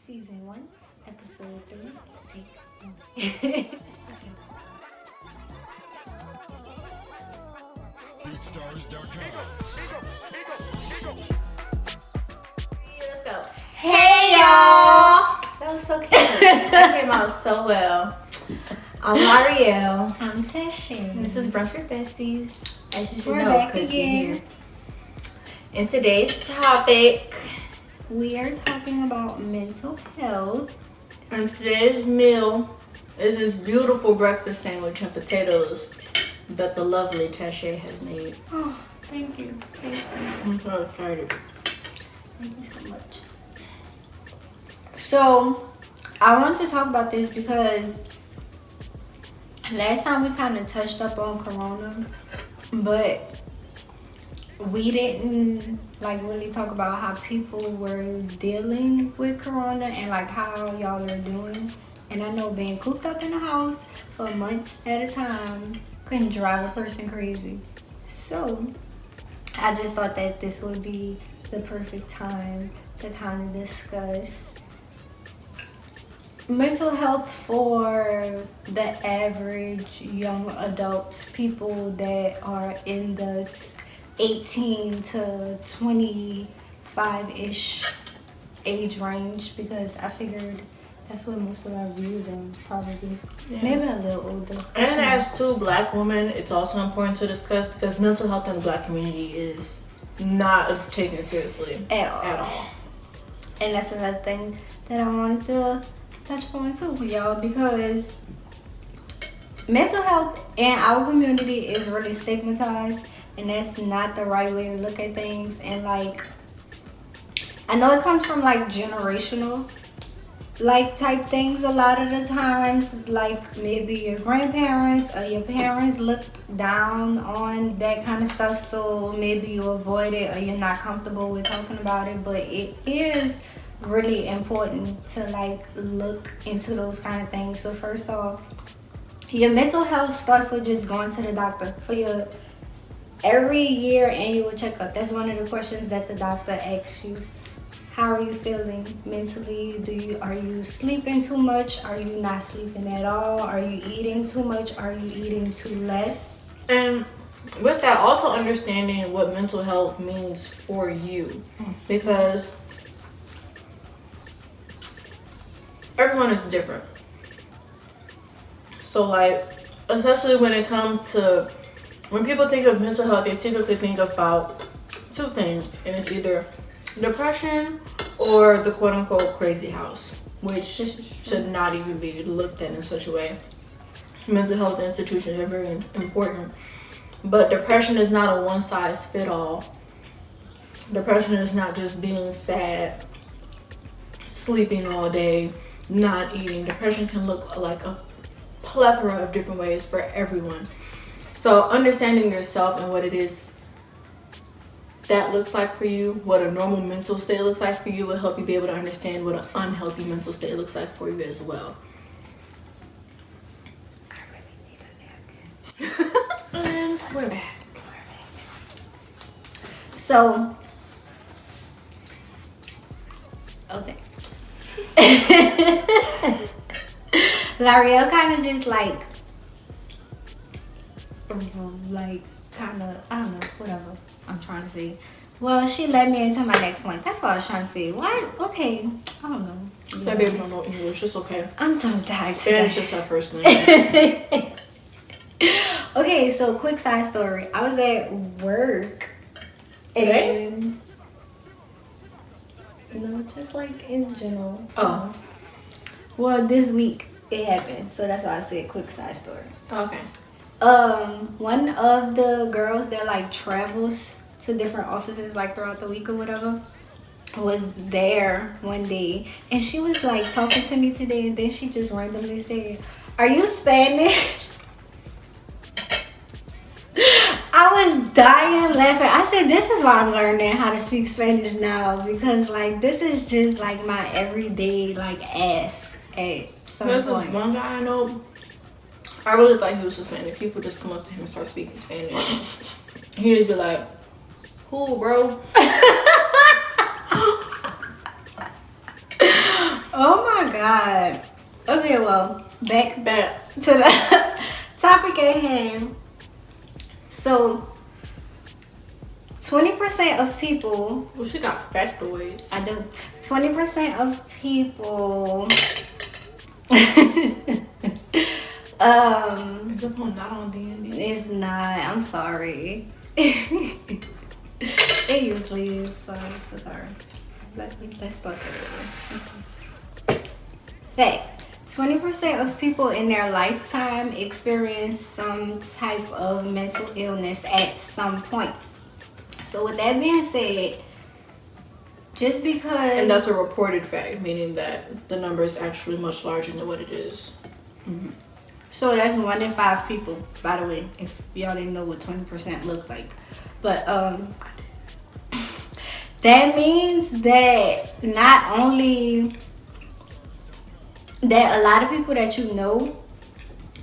Season 1, Episode 3, Take 1. Okay. Let's go. Hey y'all! That was so cute. That came out so well. I'm L'Ariel. I'm Teshin. This is Brunch with Besties. As you should We're know, back because you're again. here. And today's topic, We are talking about mental health. and today's meal is this beautiful breakfast sandwich and potatoes that the lovely Tashay has made. Oh, thank you. Thank you. I'm so excited. Thank you so much. So, I want to talk about this because last time we kind of touched up on Corona, but we didn't really talk about how people were dealing with Corona and how y'all are doing. And I know being cooped up in the house for months at a time can drive a person crazy. So I just thought that this would be the perfect time to kind of discuss mental health for the average young adults, people that are in the 18 to 25-ish age range, because I figured that's what most of our viewers are probably. Yeah. Maybe a little older. And as two black women, it's also important to discuss because mental health in the black community is not taken seriously At all. at all. And that's another thing that I wanted to touch upon too, y'all, because mental health in our community is really stigmatized, and that's not the right way to look at things. And I know it comes from generational type things a lot of the times, maybe your grandparents or your parents looked down on that kind of stuff, so maybe you avoid it or you're not comfortable with talking about it. But it is really important to look into those kind of things. So first off, your mental health starts with just going to the doctor for your every year annual checkup. That's one of the questions that the doctor asks you. How are you feeling mentally? Are you sleeping too much? Are you not sleeping at all? Are you eating too much? Are you eating too less? And with that, also understanding what mental health means for you, because everyone is different. So especially when it comes to, when people think of mental health, they typically think about two things, and it's either depression or the quote-unquote crazy house, which should not even be looked at in such a way. Mental health institutions are very important, but depression is not a one-size-fits-all. Depression is not just being sad, sleeping all day, not eating. Depression can look like a plethora of different ways for everyone. So understanding yourself and what it is that looks like for you, what a normal mental state looks like for you, will help you be able to understand what an unhealthy mental state looks like for you as well. I really need a napkin. And we're back. So, okay. L'Ariel kind of just I don't know, whatever I'm trying to say. Well, she led me into my next point. That's what I was trying to say. Why? Okay, I don't know. That baby don't know English. It's okay. I'm tongue-tied Spanish is her first language. Okay, so quick side story. I was at work. Today? And no, just in general. Oh. Well, this week it happened, so that's why I said quick side story. Okay. One of the girls that travels to different offices throughout the week or whatever was there one day, and she was talking to me today, and then she just randomly said, "Are you Spanish?" I was dying laughing. I said, this is why I'm learning how to speak Spanish now, because this is just my everyday ask at some This point. is one guy I know. I really thought he was Hispanic. People just come up to him and start speaking Spanish. He just be like, "Cool, bro." Oh my god. Okay, well, back Back. to the topic at hand. So, 20% of people. Well, she got factoids. I do. 20% of people. Is your phone not on D&D? It's not. I'm sorry. It usually is. So sorry. Let's start there. Fact. 20% of people in their lifetime experience some type of mental illness at some point. So with that being said, just because... And that's a reported fact, meaning that the number is actually much larger than what it is. Mm-hmm. So that's 1 in 5 people, by the way, if y'all didn't know what 20% looked like. But that means that not only that a lot of people that you know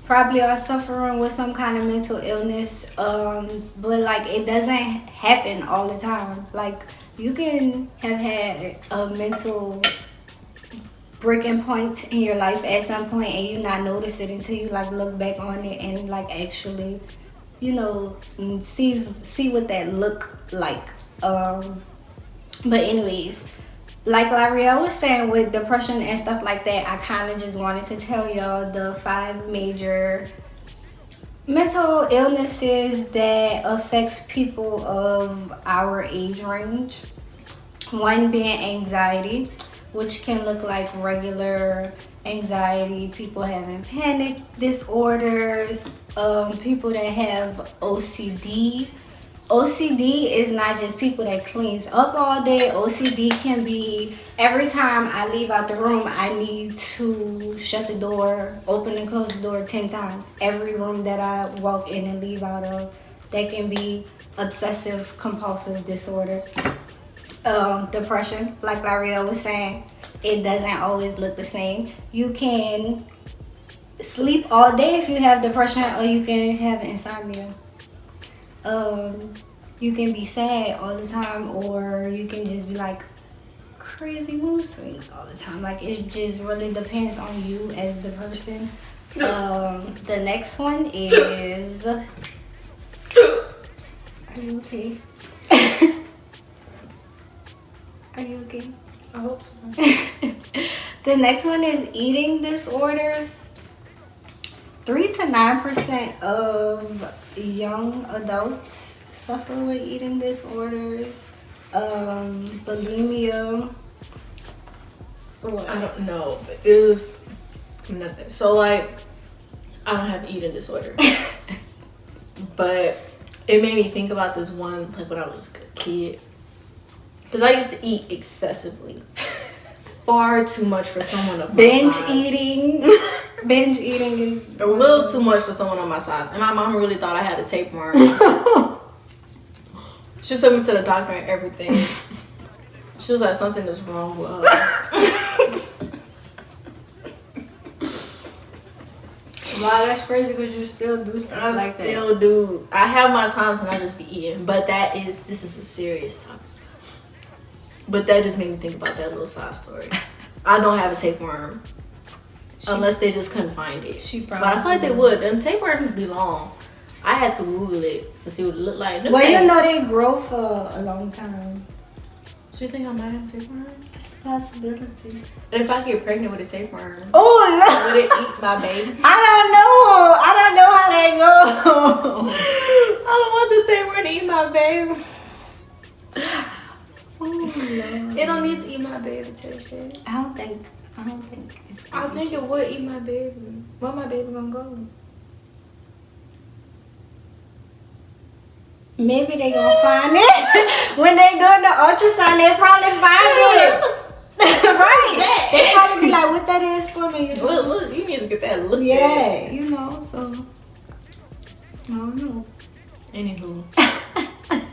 probably are suffering with some kind of mental illness, but like it doesn't happen all the time. Like you can have had a mental breaking point in your life at some point and you not notice it until you like look back on it and like actually, you know, see what that look like. But anyways, like L'Oreal was saying with depression and stuff like that, I kind of just wanted to tell y'all the 5 major mental illnesses that affects people of our age range. One being anxiety, which can look like regular anxiety, people having panic disorders, people that have OCD. OCD is not just people that cleans up all day. OCD can be every time I leave out the room, I need to shut the door, open and close the door 10 times. Every room that I walk in and leave out of. That can be obsessive compulsive disorder. Depression, like L'Oreal was saying, it doesn't always look the same. You can sleep all day if you have depression, or you can have insomnia. You can be sad all the time, or you can just be like crazy mood swings all the time. Like it just really depends on you as the person. The next one is, are you okay? Are you okay? I hope so. The next one is eating disorders. 3 to 9% of young adults suffer with eating disorders. Bulimia. What? I don't know, but it was nothing. So like, I don't have eating disorder, but it made me think about this one, like when I was a kid, because I used to eat excessively, far too much for someone of my Binge size. eating. Binge eating is A little too much for someone on my size, and my mom really thought I had a tapeworm. She took me to the doctor and everything. She was like, something is wrong with her. Wow, that's crazy because you still do stuff I like still do. I have my times when I just be eating, but this is a serious topic. But that just made me think about that little side story. I don't have a tapeworm. Unless they just couldn't find it. But I feel like they would. Them tapeworms be long. I had to Google it to see what it looked like. Well, you know they grow for a long time. So you think I might have a tapeworm? It's a possibility. If I get pregnant with a tapeworm, oh, would it eat my baby? I don't know how they go. I don't want the tapeworm to eat my baby. Oh, Lord. It don't need to eat my baby, Tasha. I don't think it's I think it would eat my baby. Where my baby gonna go? Maybe they gonna find it. When they do the ultrasound, they probably find it. Right. They probably be like, what that is swimming. Look, you need to get that look. Yeah, you know, so I don't know. Anywho.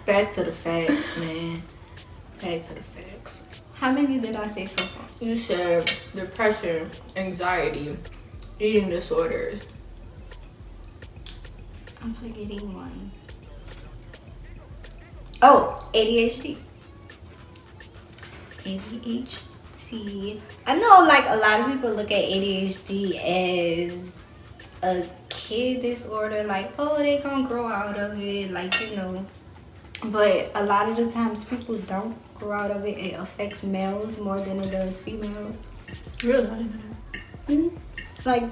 Back to the facts, man. Back to the facts. How many did I say so far? You said depression, anxiety, eating disorders. I'm forgetting one. Oh, ADHD. ADHD. see. I know like a lot of people look at ADHD as a kid disorder, like, oh, they gonna grow out of it, like, you know. But a lot of the times people don't grow out of it. It affects males more than it does females. Really? I didn't know that. Mm-hmm. Like,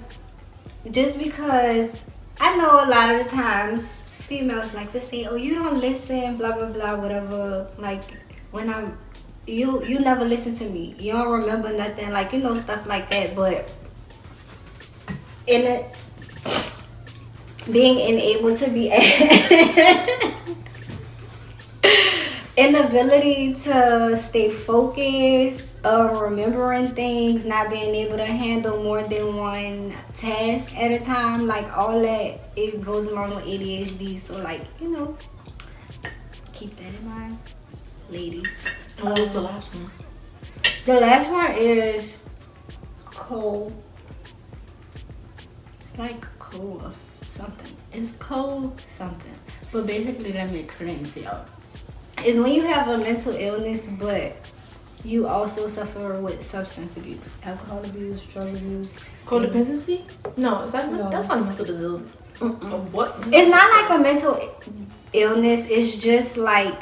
just because I know a lot of the times females like to say, oh, you don't listen, blah blah blah, whatever. Like, when you never listen to me, you don't remember nothing, like, you know, stuff like that. But in it, being unable to be inability to stay focused, remembering things, not being able to handle more than one task at a time, like all that, it goes along with ADHD. So, like, you know, keep that in mind, ladies. What was the last one? The last one is cold. It's like cold of something. It's cold something. But basically, let me explain it to y'all. Is when you have a mental illness, but you also suffer with substance abuse, alcohol abuse, drug abuse. Codependency? No, is that No. that's not a mental disease. What? It's not like a mental illness. It's just like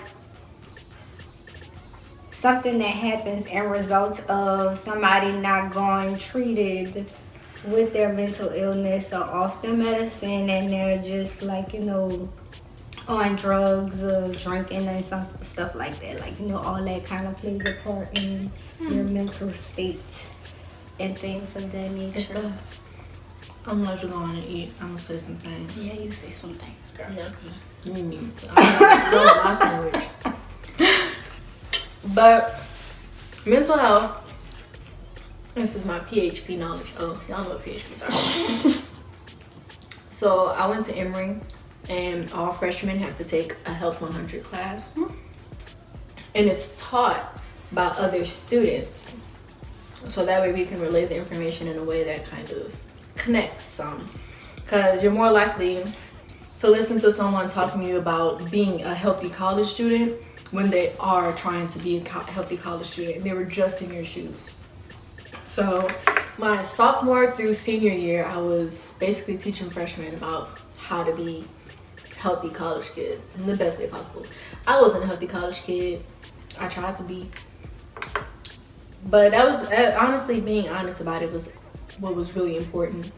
something that happens and results of somebody not going treated with their mental illness or off the medicine, and they're just like, you know, on drugs or drinking and some stuff like that. Like, you know, all that kind of plays a part in your mental state and things of that nature. I'm gonna let you go on and eat. I'm gonna say some things. Yeah, you say some things, girl. Yeah, give me meat. I'm gonna my sandwich. But mental health. This is my PHP knowledge. Oh, y'all know what PHPs are. So I went to Emory, and all freshmen have to take a Health 100 class. And it's taught by other students. So that way we can relay the information in a way that kind of connects some. Because you're more likely to listen to someone talking to you about being a healthy college student when they are trying to be a healthy college student and they were just in your shoes. So my sophomore through senior year, I was basically teaching freshmen about how to be healthy college kids in the best way possible. I wasn't a healthy college kid. I tried to be. But that was, honestly, being honest about it was what was really important,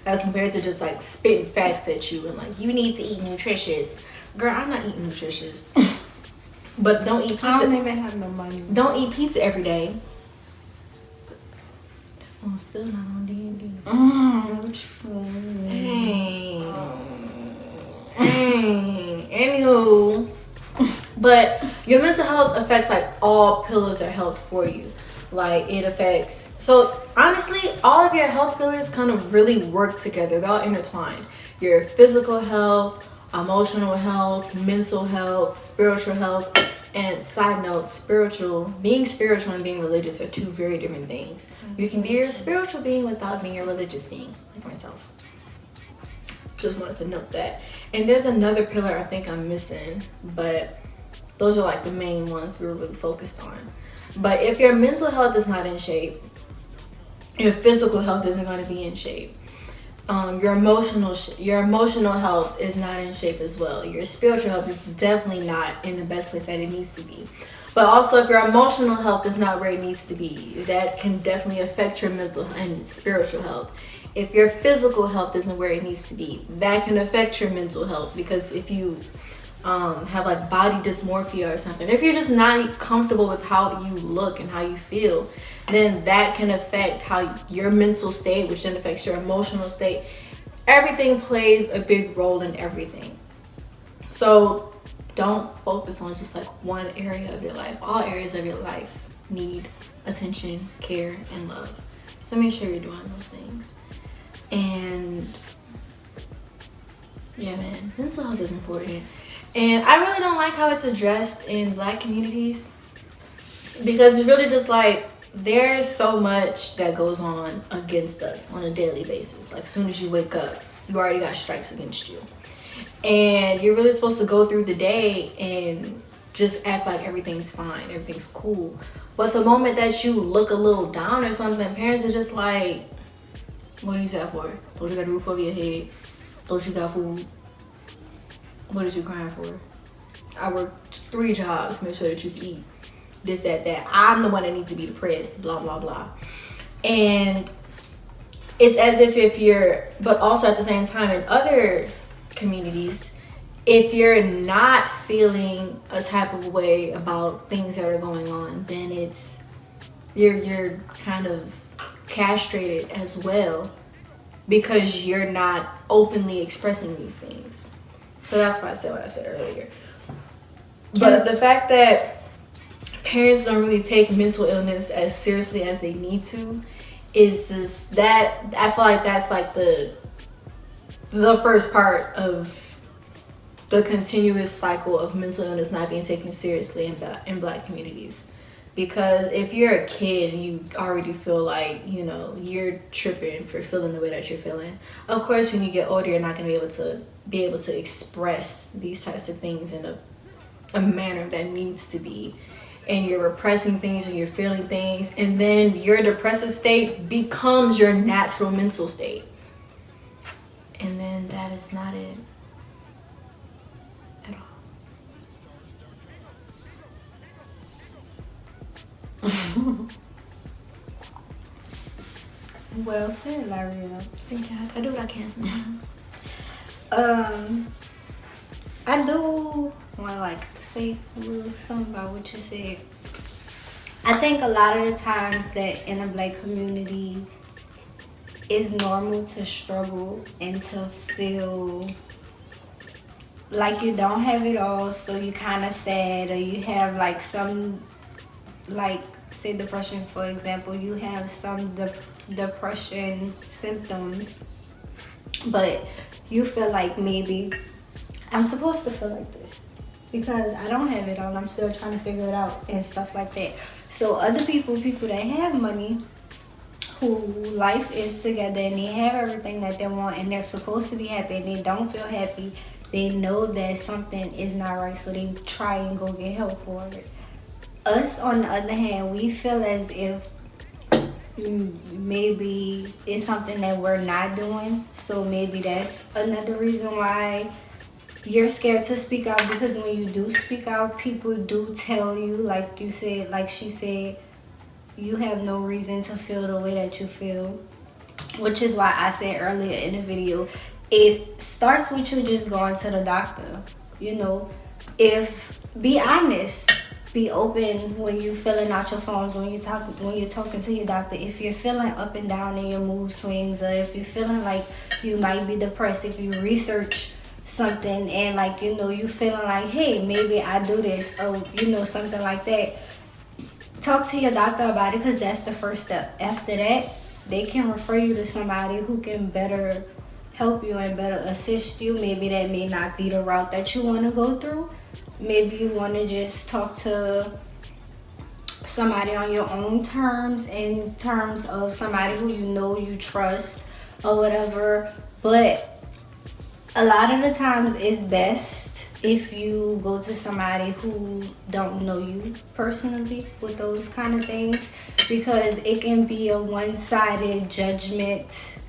as compared to just like spitting facts at you and like, you need to eat nutritious. Girl, I'm not eating nutritious. But don't eat pizza. I don't even have no money. Don't eat pizza every day. But I'm still not on D&D. Anywho, but your mental health affects like all pillars of health for you. Like, it affects, so honestly, all of your health pillars kind of really work together. They're all intertwined. Your physical health, emotional health, mental health, spiritual health. And side note, being spiritual and being religious are two very different things. You can be a spiritual being without being a religious being, like myself. Just wanted to note that. And there's another pillar I think I'm missing, but those are like the main ones we were really focused on. But if your mental health is not in shape, your physical health isn't going to be in shape. Your emotional health is not in shape as well. Your spiritual health is definitely not in the best place that it needs to be. But also, if your emotional health is not where it needs to be, that can definitely affect your mental and spiritual health. If your physical health isn't where it needs to be, that can affect your mental health, because if you have like body dysmorphia or something, if you're just not comfortable with how you look and how you feel, then that can affect how your mental state, which then affects your emotional state. Everything plays a big role in everything. So don't focus on just like one area of your life. All areas of your life need attention, care, and love. So make sure you're doing those things. And yeah, man, mental health is important. And I really don't like how it's addressed in Black communities, because it's really just like, there's so much that goes on against us on a daily basis. Like, as soon as you wake up, you already got strikes against you. And you're really supposed to go through the day and just act like everything's fine, everything's cool. But the moment that you look a little down or something, parents are just like, what are you sad for? Don't you got a roof over your head? Don't you got food? What is you crying for? I work 3 jobs, make sure that you can eat. This, that. I'm the one that needs to be depressed, blah, blah, blah. And it's as if you're, but also at the same time in other communities, if you're not feeling a type of way about things that are going on, then it's, you're kind of castrated as well because you're not openly expressing these things. So that's why I said what I said earlier. But the fact that parents don't really take mental illness as seriously as they need to is just that, I feel like that's like the first part of the continuous cycle of mental illness not being taken seriously in Black communities. Because if you're a kid and you already feel like, you know, you're tripping for feeling the way that you're feeling, of course when you get older you're not going to be able to express these types of things in a manner that needs to be. And you're repressing things and you're feeling things, and then your depressive state becomes your natural mental state. And then that is not it at all. Well said, Laria. Thank you. I do what I can sometimes. I do want to like say a little something about what you said. I think a lot of the times that in a Black community, it's normal to struggle and to feel like you don't have it all, so you kind of sad, or you have like some, like say depression for example, you have some depression symptoms, but you feel like maybe I'm supposed to feel like this because I don't have it all, I'm still trying to figure it out and stuff like that. So other people that have money, who life is together and they have everything that they want and they're supposed to be happy and they don't feel happy, they know that something is not right, so they try and go get help for it. Us, on the other hand, we feel as if maybe it's something that we're not doing, so maybe that's another reason why you're scared to speak out, because when you do speak out, people do tell you, like you said, like she said, you have no reason to feel the way that you feel, which is why I said earlier in the video, it starts with you just going to the doctor. You know, be honest, be open when you filling out your forms, when you're talking to your doctor. If you're feeling up and down in your mood swings, or if you're feeling like you might be depressed, if you research something and like, you know, you feeling like, hey, maybe I do this, or you know, something like that, talk to your doctor about it, because that's the first step. After that, they can refer you to somebody who can better help you and better assist you. Maybe that may not be the route that you want to go through. Maybe you want to just talk to somebody on your own terms, in terms of somebody who you know, you trust, or whatever. But a lot of the times it's best if you go to somebody who don't know you personally with those kind of things, because it can be a one-sided judgment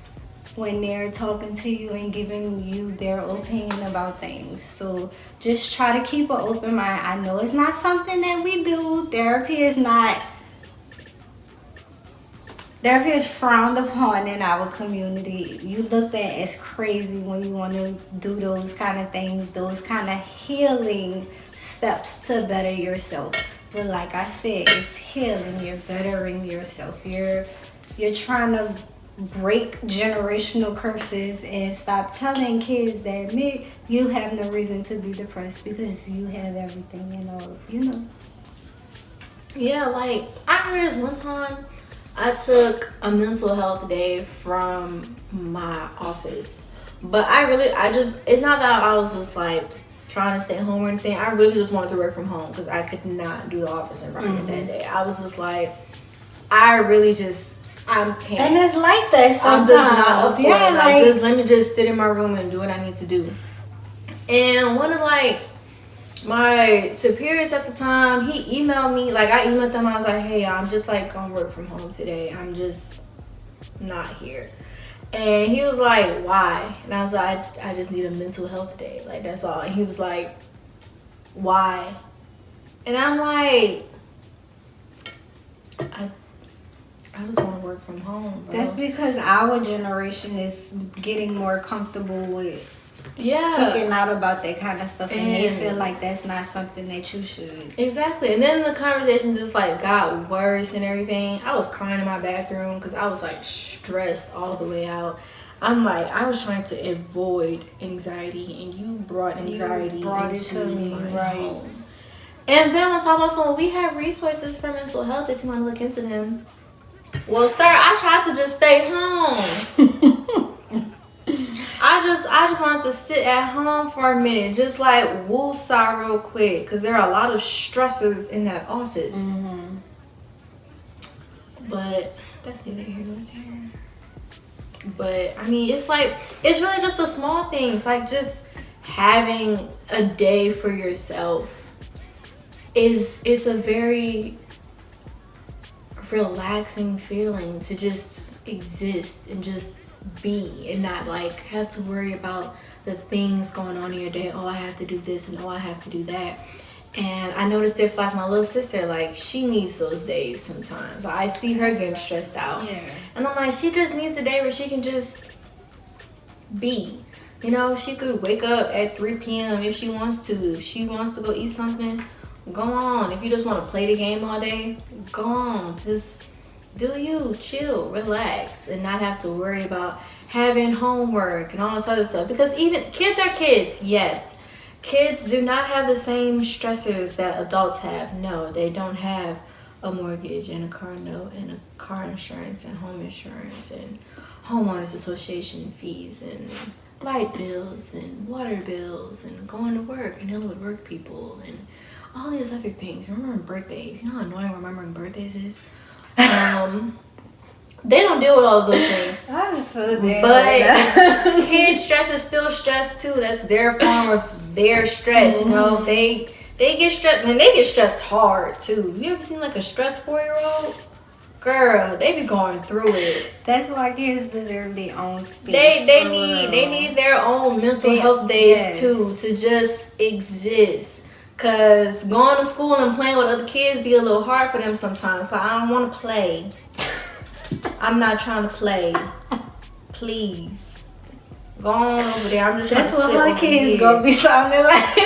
when they're talking to you and giving you their opinion about things. So just try to keep an open mind. I know it's not something that we do. Therapy is frowned upon in our community. You looked at as crazy when you want to do those kind of things, those kind of healing steps to better yourself. But like I said, it's healing. You're bettering yourself. You're trying to break generational curses and stop telling kids that you have no reason to be depressed because you have everything and all, you know. Yeah, like I remember this one time I took a mental health day from my office, but it's not that I was just like trying to stay home or anything. I really just wanted to work from home because I could not do the office environment that day. I was just like, I can't. And it's like that sometimes. I'm just not up for it. Like, let me just sit in my room and do what I need to do. And one of like my superiors at the time, he emailed me, like I emailed them, I was like, hey, I'm just like gonna work from home today. I'm just not here. And he was like, why? And I was like, I just need a mental health day. Like, that's all. And he was like, why? And I'm like, I just want to work from home, bro. That's because our generation is getting more comfortable with speaking out about that kind of stuff, and they feel like that's not something that you should. Exactly. And then the conversation just like got worse and everything. I was crying in my bathroom because I was like stressed all the way out. I'm like, I was trying to avoid anxiety, and you brought anxiety into me, right? Home. And then on top of that, we have resources for mental health if you want to look into them. Well, sir, I tried to just stay home. I just wanted to sit at home for a minute, just like woo-saw real quick, because there are a lot of stressors in that office. Mm-hmm. But that's neither here nor there. But I mean, it's like, it's really just the small things, like just having a day for yourself it's a very relaxing feeling to just exist and just be and not like have to worry about the things going on in your day. Oh, I have to do this and oh, I have to do that. And I noticed if like my little sister, like she needs those days sometimes. I see her getting stressed out. Yeah. And I'm like, she just needs a day where she can just be. You know, she could wake up at 3 p.m. if she wants to. If she wants to go eat something, go on. If you just want to play the game all day, go on. Just do you, chill, relax, and not have to worry about having homework and all this other stuff. Because even kids are kids, yes. Kids do not have the same stressors that adults have. No, they don't have a mortgage and a car note and a car insurance and home insurance and homeowners association fees and light bills and water bills and going to work and dealing with work people and all these other things. Remembering birthdays. You know how annoying remembering birthdays is? They don't deal with all of those things. I'm so damn. But kid stress is still stress too. That's their form of their stress. Mm-hmm. You know, they get stressed and they get stressed hard too. You ever seen like a stressed 4-year-old? Girl, they be going through it. That's why kids deserve their own space. They need their own mental health days too, to just exist. Cause going to school and playing with other kids be a little hard for them sometimes. So I don't want to play. I'm not trying to play. Please. Go on over there. I'm just trying to sit over here. That's what my kids gonna be sounding like.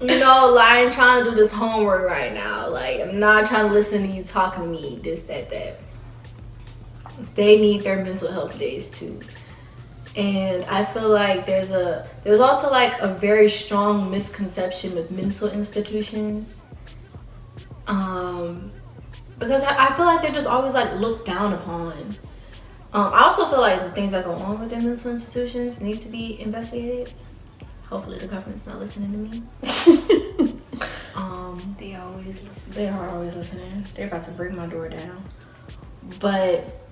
You know, like, I ain't trying to do this homework right now. Like, I'm not trying to listen to you talking to me, this, that. They need their mental health days too. And I feel like there's also like a very strong misconception with mental institutions. Because I feel like they're just always like looked down upon. I also feel like the things that go on with their mental institutions need to be investigated. Hopefully the government's not listening to me. They always listen. They are always listening. They're about to break my door down. But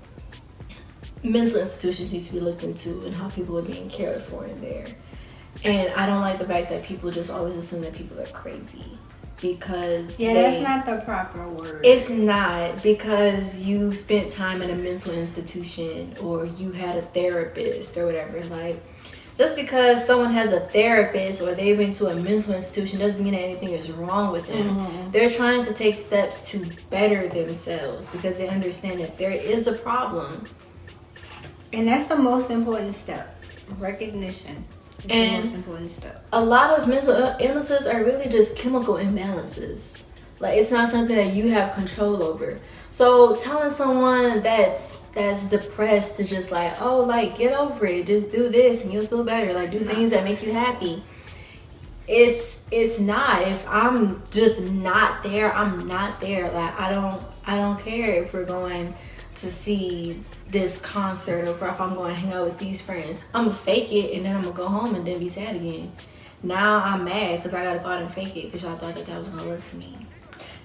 mental institutions need to be looked into and how people are being cared for in there. And I don't like the fact that people just always assume that people are crazy. Because that's not the proper word. It's not, because you spent time in a mental institution or you had a therapist or whatever. Like, just because someone has a therapist or they've been to a mental institution doesn't mean that anything is wrong with them. Mm-hmm. They're trying to take steps to better themselves because they understand that there is a problem. And that's the most important step. Recognition. And the most important step. A lot of mental illnesses are really just chemical imbalances. Like, it's not something that you have control over. So telling someone that's depressed to just like, oh, like, get over it, just do this and you'll feel better. Like, do things that make you happy. It's not. If I'm just not there, I'm not there. Like, I don't care if we're going to see this concert or if I'm going to hang out with these friends. I'm gonna fake it and then I'm gonna go home and then be sad again. Now I'm mad because I gotta go out and fake it because y'all thought that was gonna work for me.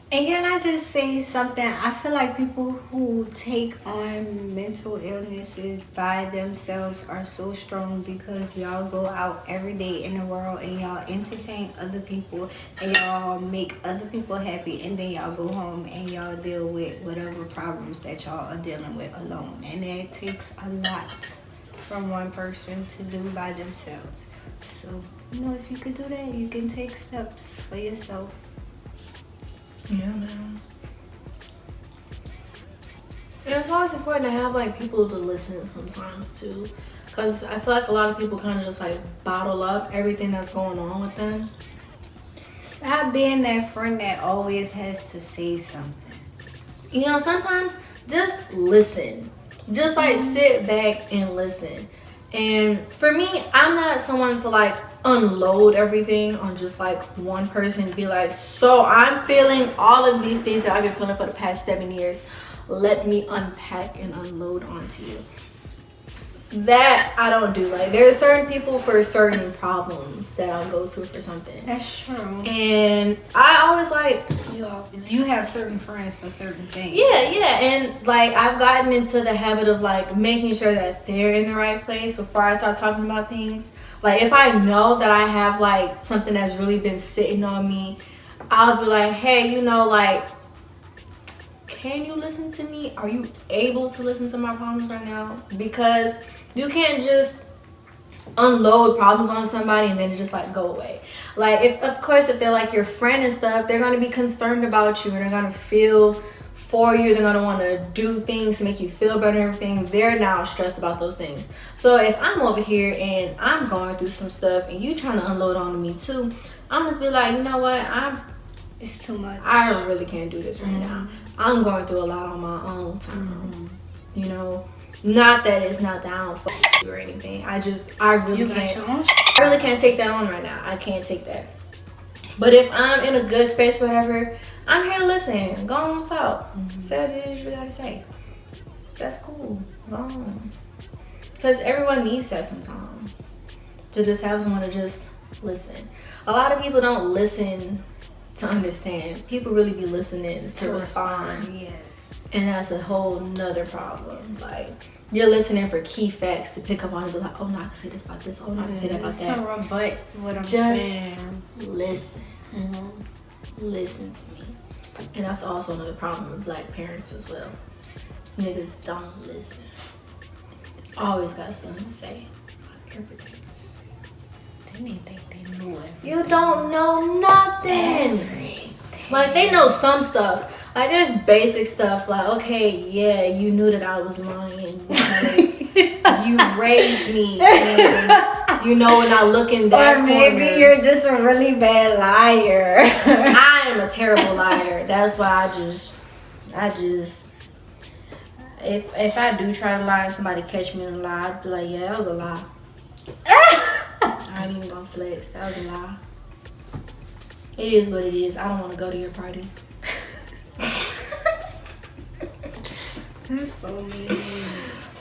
And can I just say something? I feel like people who take on mental illnesses by themselves are so strong because y'all go out every day in the world and y'all entertain other people and y'all make other people happy, and then y'all go home and y'all deal with whatever problems that y'all are dealing with alone. And it takes a lot from one person to do by themselves. So, if you could do that, you can take steps for yourself. Yeah, man. And it's always important to have like people to listen sometimes too, because I feel like a lot of people kind of just like bottle up everything that's going on with them. Stop being that friend that always has to say something. Sometimes just listen. Just like sit back and listen. And for me, I'm not someone to like unload everything on just like one person. Be like, so I'm feeling all of these things that I've been feeling for the past 7 years. Let me unpack and unload onto you. That I don't do. Like, there are certain people for certain problems that I'll go to for something. That's true. And I always like, you have certain friends for certain things. Yeah. And like, I've gotten into the habit of like making sure that they're in the right place before I start talking about things. Like, if I know that I have like something that's really been sitting on me, I'll be like, hey, like, can you listen to me? Are you able to listen to my problems right now? Because you can't just unload problems on somebody and then it just like go away. Like, if they're like your friend and stuff, they're gonna be concerned about you and they're gonna feel for you. They're gonna want to do things to make you feel better and everything. They're now stressed about those things. So if I'm over here and I'm going through some stuff and you trying to unload on me too, I'm just be like, you know what? It's too much. I really can't do this right now. I'm going through a lot on my own time. Not that it's not down for you or anything. I really can't take that on right now. I can't take that. But if I'm in a good space, whatever, I'm here to listen. Go on, talk. Say what it is you gotta say. That's cool. Go on. Because everyone needs that sometimes. To just have someone to just listen. A lot of people don't listen to understand. People really be listening to respond. Yes. And that's a whole nother problem. Like, you're listening for key facts to pick up on and be like, oh no, I can say this about this. Oh no, I can say that about that. To rebut what I'm just saying. Listen. Listen to me. And that's also another problem with black parents as well. Niggas don't listen. Always got something to say. Everything. They didn't think they knew everything. You don't know nothing. Everything. Like, they know some stuff. Like, there's basic stuff. Like, okay, yeah, you knew that I was lying because you raised me. And, when I look in that corner. Or maybe you're just a really bad liar. I am a terrible liar. That's why I just, if I do try to lie and somebody catch me in a lie, I'd be like, yeah, that was a lie. I ain't even gonna flex. That was a lie. It is what it is. I don't want to go to your party. That's so mean.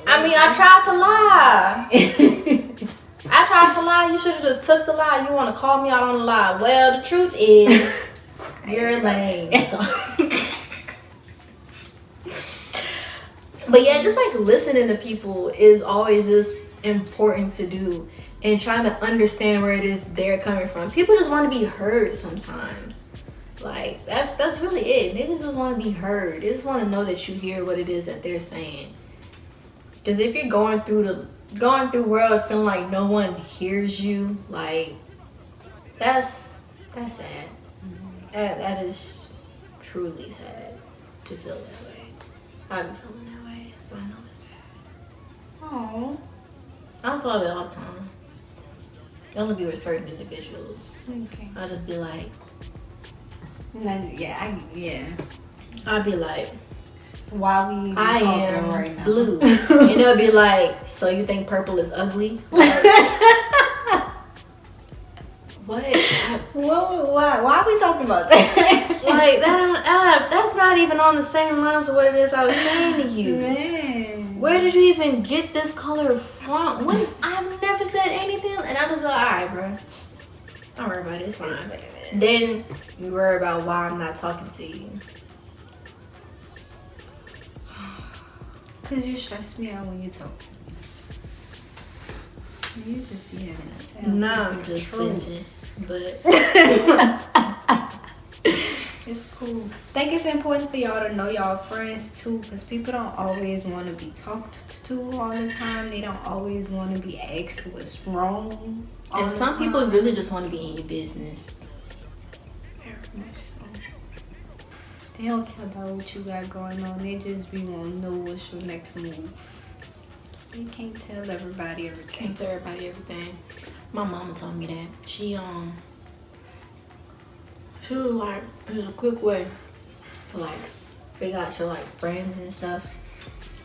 I mean, I tried to lie. I tried to lie. You should have just took the lie. You want to call me out on the lie. Well, the truth is, you're lame. So. But yeah, just like listening to people is always just important to do. And trying to understand where it is they're coming from. People just want to be heard sometimes. Like, that's really it. Niggas just want to be heard. They just want to know that you hear what it is that they're saying. Because if you're going through world feeling like no one hears you, like, that's sad. That is truly sad to feel that way. I've been feeling that way, so I know it's sad. Oh. I don't feel like it all the time. I only be with certain individuals. Okay. I'll just be like, yeah. I'll be like, why we even I talking am right now? blue. And they'll be like, so you think purple is ugly? Like, what? Why are we talking about that? Like, that's not even on the same lines of what it is I was saying to you. Man. Where did you even get this color from? When I've never said anything, and I just be like, all right, bro. Don't worry about it. It's fine. Then You worry about why I'm not talking to you. Cause you stress me out when you talk to me. You just be having a time. Nah, I'm just venting. But it's cool. I think it's important for y'all to know y'all friends too, because people don't always want to be talked to all the time. They don't always want to be asked what's wrong. And some people really just want to be in your business. Very much so. They don't care about what you got going on. They just be want to know what's your next move. So you can't tell everybody everything. Can't tell everybody everything. My mama told me that. She was like, there's a quick way to like figure out your like friends and stuff.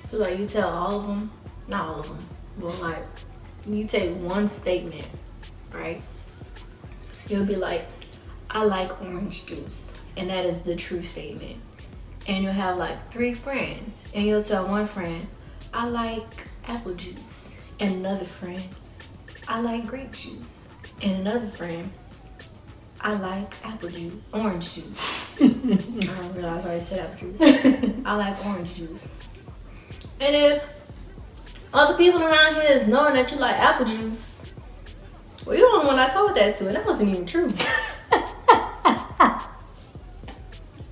She was like, you tell all of them, not all of them, but like you take one statement, right? You'll be like, I like orange juice, and that is the true statement. And you'll have like 3 friends, and you'll tell one friend, I like apple juice, and another friend, I like grape juice, and another friend, I like orange juice. I don't realize I already said apple juice. I like orange juice. And if other people around here is knowing that you like apple juice, well, you're the only one I told that to, and that wasn't even true.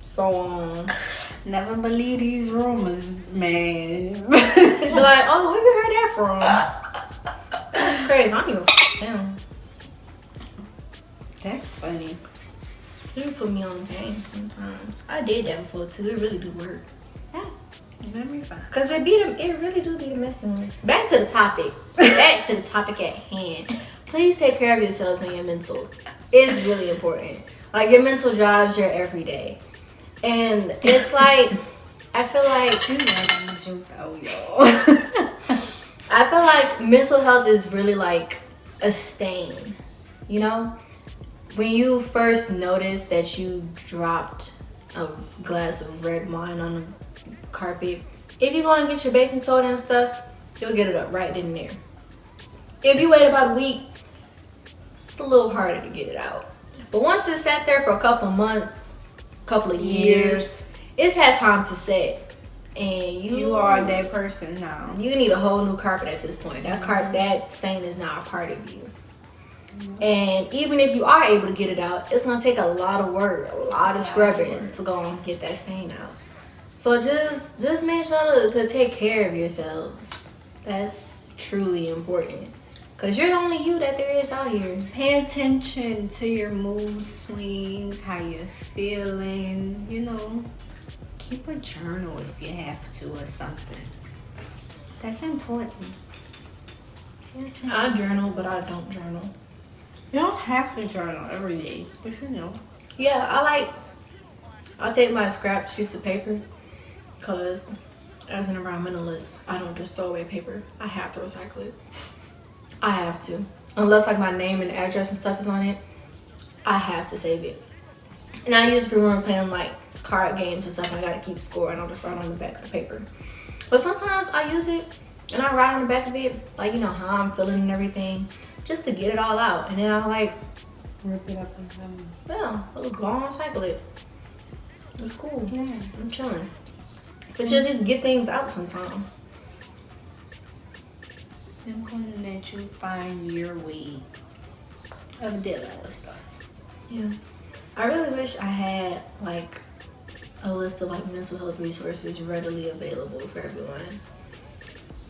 So, never believe these rumors, man. be like, oh, where you heard that from? That's crazy. I don't even them. That's funny. You put me on game sometimes. I did that before too. It really do work. Yeah, let me find. Cause it really do be the messing ones. Back to the topic. Back to the topic at hand. Please take care of yourselves and your mental. It's really important. Like your mental drives your everyday. And it's like, I feel like I'm a joke out, y'all. I feel like mental health is really like a stain. You know? When you first notice that you dropped a glass of red wine on the carpet, if you go and get your baking soda and stuff, you'll get it up right then and there. If you wait about a week, it's a little harder to get it out. But once it's sat there for a couple months, couple of years, it's had time to set. And you are that person now. You need a whole new carpet at this point. That stain is now a part of you. And even if you are able to get it out, it's gonna take a lot of work, a lot of scrubbing to go and get that stain out. So just make sure to take care of yourselves. That's truly important. Cause you're the only you that there is out here. Pay attention to your mood swings, how you're feeling, you know. Keep a journal if you have to or something. That's important. I journal, but I don't journal. You don't have to journal every day, but you know. Yeah, I'll take my scrap sheets of paper, cause as an environmentalist, I don't just throw away paper. I have to recycle it. I have to. Unless like my name and address and stuff is on it, I have to save it. And I use it for when I'm playing like card games and stuff. I gotta keep score, and I'll just write on the back of the paper. But sometimes I use it and I write on the back of it, like, you know, how I'm feeling and everything, just to get it all out. And then I like rip it up and down. Yeah, I'll go on and recycle it. It's cool. Yeah. I'm chilling. But just need to get things out sometimes. It's important that you find your way of dealing with stuff. Yeah. I really wish I had like a list of like mental health resources readily available for everyone.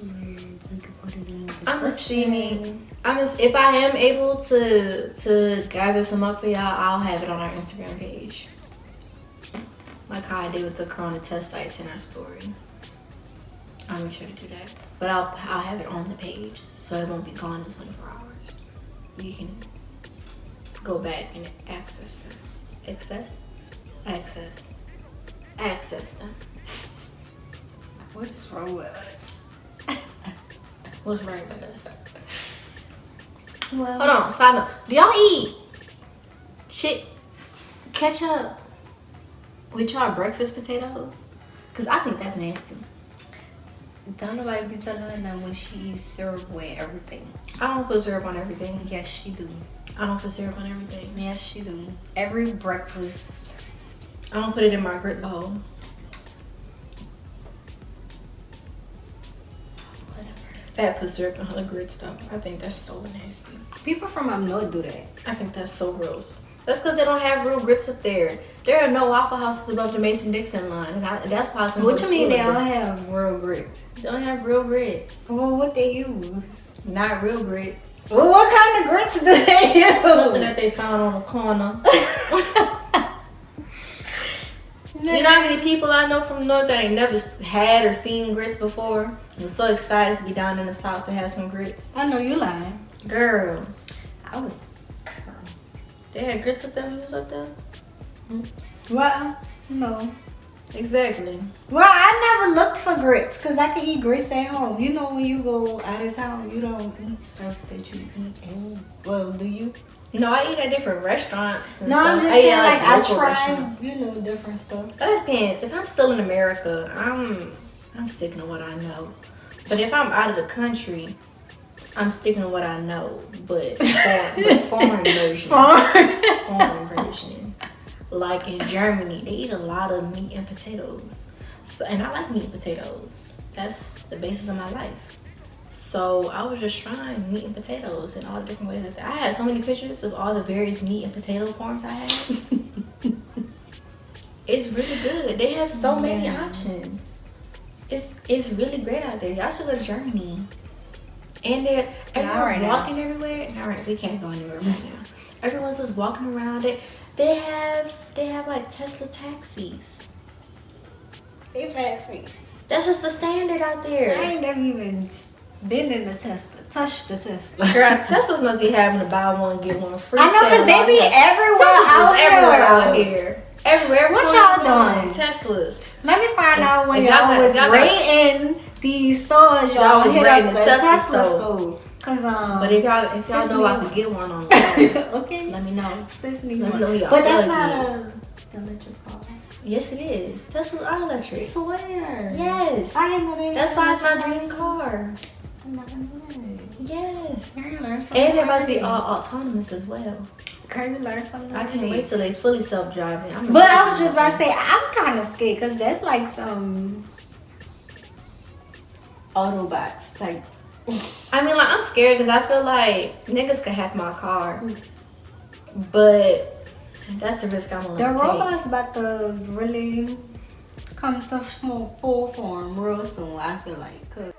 We could put it in the I'm gonna description. if I am able to gather some up for y'all, I'll have it on our Instagram page. Like how I did with the Corona test sites in our story. I'll make sure to do that. But I'll have it on the page so it won't be gone in 24 hours. You can go back and access them. Access them. What is wrong with us? What's right with us? Well, Hold on, side note. Do y'all eat ketchup with y'all breakfast potatoes? Cause I think that's nasty. don't nobody be telling her that when she eats syrup with everything. I don't put syrup on everything. Yes, she do. I don't put syrup on everything. Yes, she do. Every breakfast. I don't put it in my grit bowl. Fat put syrup in her grits though. I think that's so nasty. People from up north do that. I think that's so gross. That's because they don't have real grits up there. There are no Waffle Houses above the Mason-Dixon line, and that's why I couldn't go What to you mean school they up don't there. have real grits? They don't have real grits. Well, what they use? Not real grits. Well, what kind of grits do they use? Something that they found on the corner. You know how many people I know from North that ain't never had or seen grits before? I'm so excited to be down in the South to have some grits. I know you lying. Girl, I was. they had grits up there when you was up there? Well, no. Exactly. Well, I never looked for grits because I can eat grits at home. You know, when you go out of town, you don't eat stuff that you eat at home. Well, do you? No, I eat at different restaurants and No, stuff. I'm just saying, like, I local tried, restaurants. you know, different stuff. But it depends. If I'm still in America, I'm sticking to what I know. But if I'm out of the country, I'm sticking to what I know. But foreign version. Foreign version. Like in Germany, they eat a lot of meat and potatoes. So, and I like meat and potatoes. That's the basis of my life. So I was just trying meat and potatoes in all the different ways. I had so many pictures of all the various meat and potato forms I had. It's really good. They have so many options. It's really great out there. Y'all should go to Germany. And everyone's walking everywhere. All right, we can't go anywhere right now. Everyone's just walking around it. They have like Tesla taxis. They fancy. That's just the standard out I there. ain't never even been in the Tesla. Touched the Tesla. Girl, Teslas must be having a buy one get one free. I know, because they be everywhere out here. Everywhere. What y'all doing? Teslas. Let me find out when And y'all was y'all rating these stores. Y'all was hit rating up the the Tesla Tesla store. store. Cause But if y'all know I could get one on the phone, okay. let me know. Let me know who y'all but that's plug not is. a electric car. Yes, it is. Teslas are electric. I swear. Yes. I didn't know they. That's why it's my dream car. I'm not gonna do it. Yes. Girl, you learn something. And they're about to be all autonomous as well. Girl, you learn something. I can't wait till they fully self-driving. But I was just about to say, I'm kind of scared because that's like some Autobots type. I mean, like, I'm scared because I feel like niggas could hack my car. But that's the risk I'm willing The to take. robots about to really come to full form real soon, I feel like. 'Cause